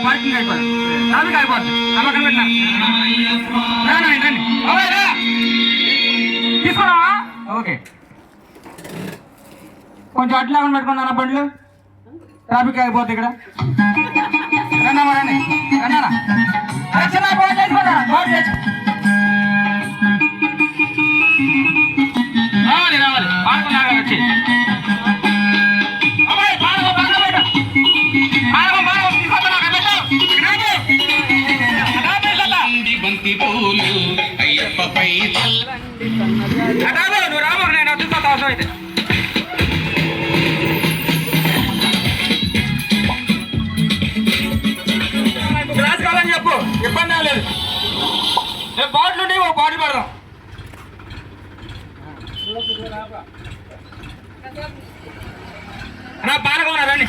Parking అయిపోయింది, traffic అయిపోద్ది. నమ్మకం పెట్టినా తీసుకున్నావా? ఓకే, కొంచెం అట్లా పెట్టుకున్నారా బండ్లు, ట్రాఫిక్ అయిపోద్ది ఇక్కడ. రండి రండి అన్నారా బోర్డు చేసుకున్నారా? బోర్డు చేసు రావాలి రావాలి పాడుకున్నాగా వచ్చి నువ్వు రాబో, నేను అద్దుతా అవసరం అయితే. గ్లాస్ కావాలని చెప్పు, ఇబ్బంది లేదు. రేపు బాటిల్ ఉండి ఓ బాటిల్ పెడదాం. నా పాలకోన రండి.